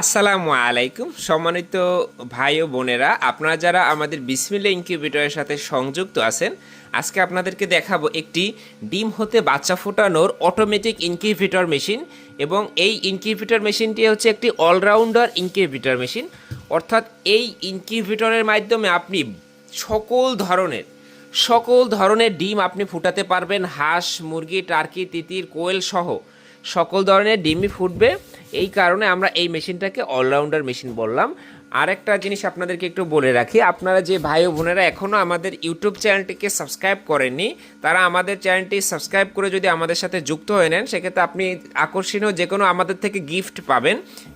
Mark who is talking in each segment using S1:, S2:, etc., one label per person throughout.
S1: আসসালামু আলাইকুম সম্মানিত ভাই ও বোনেরা, আপনারা যারা আমাদের বিসমিল্লাহ ইনকিউবেটরের সাথে সংযুক্ত আছেন, আজকে আপনাদেরকে দেখাবো একটি ডিম হতে বাচ্চা ফোটানোর অটোমেটিক ইনকিউবেটর মেশিন। এবং এই ইনকিউবেটর মেশিনটি হচ্ছে একটি অলরাউন্ডার ইনকিউবেটর মেশিন। অর্থাৎ এই ইনকিউবেটরের মাধ্যমে আপনি সকল ধরনের ডিম আপনি ফুটাতে পারবেন। হাঁস, মুরগি, টার্কি, তিতির, কোয়েল সহ সকল ধরনের ডিমই ফুটবে। এই কারণে আমরা এই মেশিনটাকে অলরাউন্ডার মেশিন বললাম। আর একটা জিনিস আপনাদেরকে একটু বলে রাখি, আপনারা যে ভাই ও বোনেরা এখনও আমাদের ইউটিউব চ্যানেলটিকে সাবস্ক্রাইব করেননি, তারা আমাদের চ্যানেলটি সাবস্ক্রাইব করে যদি আমাদের সাথে যুক্ত হয়ে নেন, সেক্ষেত্রে আপনি আকর্ষণীয় যে কোনো আমাদের থেকে গিফট পাবেন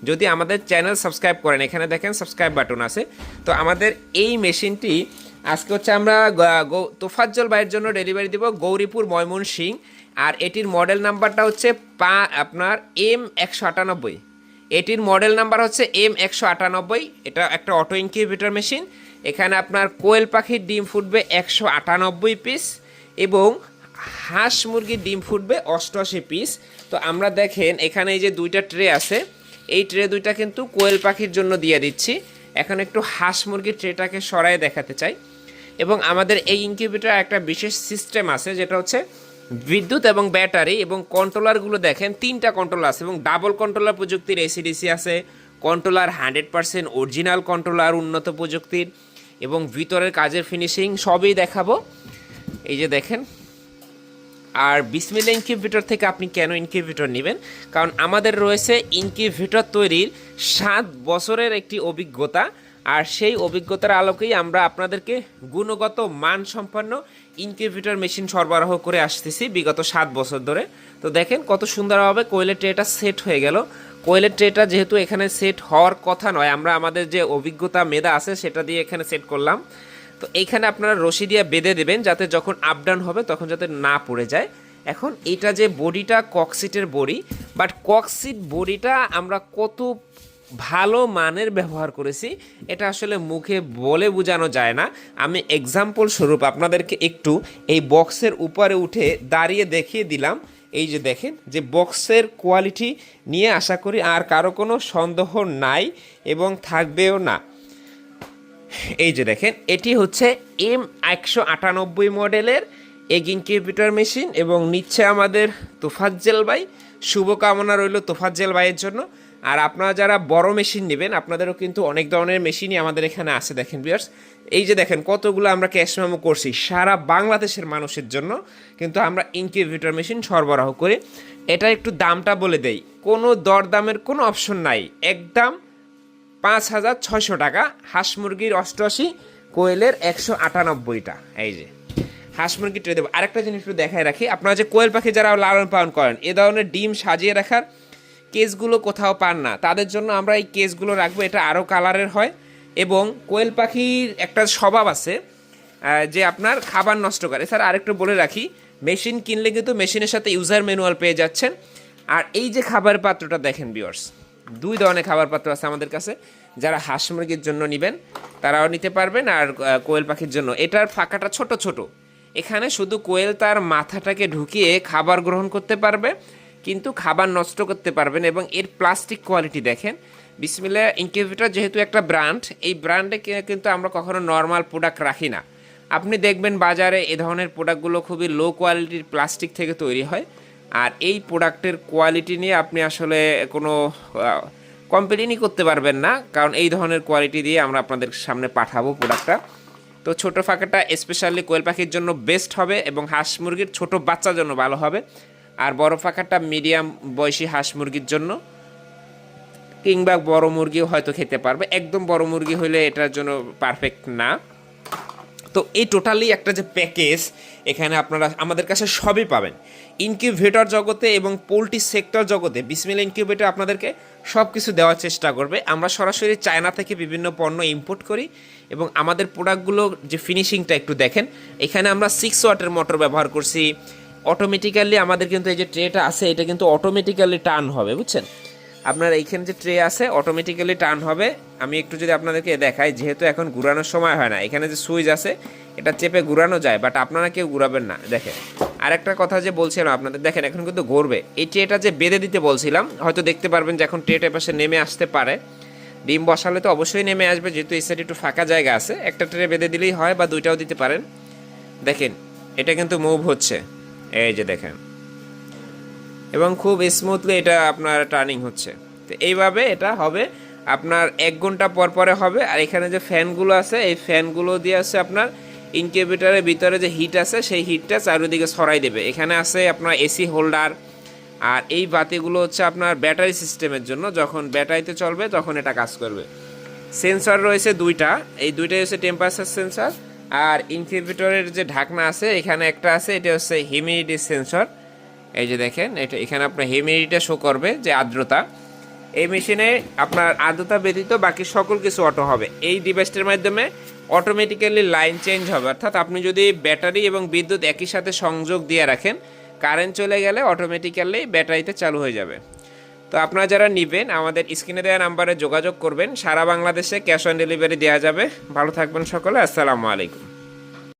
S1: যদি আমাদের চ্যানেল সাবস্ক্রাইব করেন। এখানে দেখেন সাবস্ক্রাইব বাটন আছে। তো আমাদের এই মেশিনটি আজকে হচ্ছে আমরা তোফাজ্জল ভাইয়ের জন্য ডেলিভারি দেব গৌরীপুর, ময়মনসিংহ। আর এটির মডেল নাম্বারটা হচ্ছে আপনার M198। এটির মডেল নাম্বার হচ্ছে M198। এটা একটা অটো ইনকিউবেটর মেশিন। এখানে আপনার কোয়েল পাখির ডিম ফুটবে 198 পিস এবং হাঁস মুরগির ডিম ফুটবে 88 পিস। তো আমরা দেখেন এখানে এই যে দুইটা ট্রে আছে, এই ট্রে দুইটা কিন্তু কোয়েল পাখির জন্য দিয়ে দিচ্ছি। এখন একটু হাঁস মুরগির ট্রেটাকে সরাই দেখাতে চাই। এবং আমাদের এই ইনকিউবেটর একটা বিশেষ সিস্টেম আছে, যেটা হচ্ছে বিদ্যুৎ এবং ব্যাটারি এবং কন্ট্রোলারগুলো দেখেন 3টা কন্ট্রোলার আছে এবং ডাবল কন্ট্রোলার প্রযুক্তির এসিডিসি আছে। কন্ট্রোলার 100% অরিজিনাল কন্ট্রোলার, উন্নত প্রযুক্তির, এবং ভিতরের কাজের ফিনিশিং সবই দেখাবো। এই যে দেখেন। আর বিসমিল্লাহ ইনকিউবেটর থেকে আপনি কেন ইনকিউবেটর নেবেন? কারণ আমাদের রয়েছে ইনকিউবেটর তৈরির 7 বছরের একটি অভিজ্ঞতা। আর সেই অভিজ্ঞতার আলোকেই আমরা আপনাদেরকে গুণগত মানসম্পন্ন ইনকিউবেটর মেশিন সরবরাহ করে আসতেছি বিগত 7 বছর ধরে। তো দেখেন কত সুন্দরভাবে কোয়েলের ট্রেটা সেট হয়ে গেল। কোয়েলের ট্রেটা যেহেতু এখানে সেট হওয়ার কথা নয়, আমরা আমাদের যে অভিজ্ঞতা মেধা আছে সেটা দিয়ে এখানে সেট করলাম। তো এইখানে আপনারা রশি দিয়ে বেঁধে দেবেন যাতে যখন আপ ডাউন হবে তখন যাতে না পড়ে যায়। এখন এটা যে বডিটা ককসিটের বডি, বাট ককসিট বডিটা আমরা কত ভালো মানের ব্যবহার করেছি এটা আসলে মুখে বলে বোঝানো যায় না। আমি এক্সাম্পল স্বরূপ আপনাদেরকে একটু এই বক্সের উপরে উঠে দাঁড়িয়ে দেখিয়ে দিলাম। এই যে দেখেন যে বক্সের কোয়ালিটি নিয়ে আশা করি আর কারো কোনো সন্দেহ নাই এবং থাকবেও না। এই যে দেখেন, এটি হচ্ছে M198 মডেলের এগ ইনকিউবেটর মেশিন এবং নিচ্ছে আমাদের তোফাজ্জল ভাই। শুভকামনা রইল তোফাজ্জল ভাইয়ের জন্য। আর আপনারা যারা বড় মেশিন নেবেন, আপনাদেরও কিন্তু অনেক ধরনের মেশিনই আমাদের এখানে আছে। দেখেন ভিউয়ার্স, এই যে দেখেন কতগুলো আমরা ক্যাশ মেমো করছি সারা বাংলাদেশের মানুষের জন্য, কিন্তু আমরা ইনকিউবেটর মেশিন সরবরাহ করি। এটা একটু দামটা বলে দেই, কোনো দরদামের কোনো অপশন নাই, একদম 5,600 টাকা। হাঁস মুরগির 88, কোয়েলের 198টা। এই যে হাঁস মুরগি ট্রে দেবো। আরেকটা জিনিস একটু দেখায় রাখি, আপনারা যে কোয়েল পাখি যারা লালন পালন করেন, এ ধরনের ডিম সাজিয়ে রাখার কেসগুলো কোথাও পান না, তাদের জন্য আমরা এই কেসগুলো রাখবো। এটা আরও কালারের হয়। এবং কোয়েল পাখির একটা স্বভাব আছে যে আপনার খাবার নষ্ট করে। স্যার আরেকটু বলে রাখি, মেশিন কিনলে কিন্তু মেশিনের সাথে ইউজার ম্যানুয়াল পেয়ে যাচ্ছেন। আর এই যে খাবার পাত্রটা দেখেন ভিউয়ার্স, 2 ধরনের খাবার পাত্র আছে আমাদের কাছে। যারা হাঁস মুরগির জন্য নেবেন তারাও নিতে পারবেন, আর কোয়েল পাখির জন্য এটার ফাঁকাটা ছোট ছোট। এখানে শুধু কোয়েল তার মাথাটাকে ঢুকিয়ে খাবার গ্রহণ করতে পারবে, কিন্তু খাবার নষ্ট করতে পারবেন। এবং এর প্লাস্টিক কোয়ালিটি দেখেন। বিসমিল্লাহ ইনকিউবেটর যেহেতু একটা ব্র্যান্ড, এই ব্র্যান্ডে কিন্তু আমরা কখনো নর্মাল প্রোডাক্ট রাখি না। আপনি দেখবেন বাজারে এ ধরনের প্রোডাক্টগুলো খুবই লো কোয়ালিটির প্লাস্টিক থেকে তৈরি হয়। আর এই প্রোডাক্টের কোয়ালিটি নিয়ে আপনি আসলে কোনো কমপ্লেনই করতে পারবেন না, কারণ এই ধরনের কোয়ালিটি দিয়ে আমরা আপনাদের সামনে পাঠাবো প্রোডাক্টটা। তো ছোটো ফাঁকাটা স্পেশালি কোয়েল পাখির জন্য বেস্ট হবে এবং হাঁস মুরগির ছোটো বাচ্চার জন্য ভালো হবে। আর বড় ফাঁকাটা মিডিয়াম বয়সী হাঁস মুরগির জন্য, কিংবা বড় মুরগিও হয়তো খেতে পারবে। একদম বড় মুরগি হলে এটার জন্য পারফেক্ট না। তো এই টোটালি একটা যে প্যাকেজ, এখানে আপনারা আমাদের কাছে সবই পাবেন। ইনকিউবেটর জগতে এবং পোলট্রি সেক্টর জগতে বিসমিল্লাহ ইনকিউবেটর আপনাদেরকে সব কিছু দেওয়ার চেষ্টা করবে। আমরা সরাসরি চায়না থেকে বিভিন্ন পণ্য ইম্পোর্ট করি এবং আমাদের প্রোডাক্টগুলো যে ফিনিশিংটা একটু দেখেন। এখানে আমরা 6 ওয়াটের মোটর ব্যবহার করছি। অটোমেটিক্যালি আমাদের কিন্তু এই যে ট্রেটা আছে, এটা কিন্তু অটোমেটিক্যালি টার্ন হবে, বুঝছেন? আপনার এইখানে যে ট্রে আছে অটোমেটিক্যালি টার্ন হবে। আমি একটু যদি আপনাদেরকে দেখাই, যেহেতু এখন ঘুরানোর সময় হয় না, এখানে যে সুইচ আছে এটা চেপে ঘুরানো যায়, বাট আপনারা কেউ ঘুরাবেন না। দেখেন আরেকটা কথা যে বলছিলাম আপনাদের, দেখেন এখন কিন্তু ঘুরবে। এই ট্রেটা যে বেঁধে দিতে বলছিলাম, হয়তো দেখতে পারবেন যে এখন ট্রেটা পাশে নেমে আসতে পারে। ডিম বসালে তো অবশ্যই নেমে আসবে, যেহেতু এই সাইডে একটু ফাঁকা জায়গা আছে। একটা ট্রে বেঁধে দিলেই হয়, বা দুইটাও দিতে পারেন। দেখেন এটা কিন্তু মুভ হচ্ছে, এই যে দেখেন, এবং খুব স্মুথলি এটা আপনার টার্নিং হচ্ছে। তো এইভাবে এটা হবে আপনার 1 ঘন্টা পর পরে হবে। আর এখানে যে ফ্যানগুলো আছে, এই ফ্যানগুলো দিয়ে আছে আপনার ইনকিউবেটরের ভিতরে যে হিট আছে, সেই হিটটা চারিদিকে ছড়াই দেবে। এখানে আছে আপনার এসি হোল্ডার। আর এই বাতিগুলো হচ্ছে আপনার ব্যাটারি সিস্টেমের জন্য, যখন ব্যাটারিতে চলবে তখন এটা কাজ করবে। সেন্সর রয়েছে 2টা, এই 2টাই হচ্ছে টেম্পারেচার সেন্সর। আর ইনকিউবেটরের যে ঢাকনা আছে এখানে একটা আছে, এটা হচ্ছে হিউমিডিটি সেন্সর। এই যে দেখেন, এটা এখানে আপনার হিউমিডিটিটা শো করবে, যে আর্দ্রতা। এই মেশিনে আপনার আর্দ্রতা ব্যতীত বাকি সকল কিছু অটো হবে। এই ডিভাইসটার মাধ্যমে অটোমেটিক্যালি লাইন চেঞ্জ হবে, অর্থাৎ আপনি যদি ব্যাটারি এবং বিদ্যুৎ একই সাথে সংযোগ দিয়ে রাখেন, কারেন্ট চলে গেলে অটোমেটিক্যালি ব্যাটারিতে চালু হয়ে যাবে। তো আপনারা যারা নেবেন আমাদের স্ক্রিনে দেওয়া নাম্বারে যোগাযোগ করবেন। সারা বাংলাদেশে ক্যাশ অন ডেলিভারি দেওয়া যাবে। ভালো থাকবেন সকলে, আসসালামু আলাইকুম।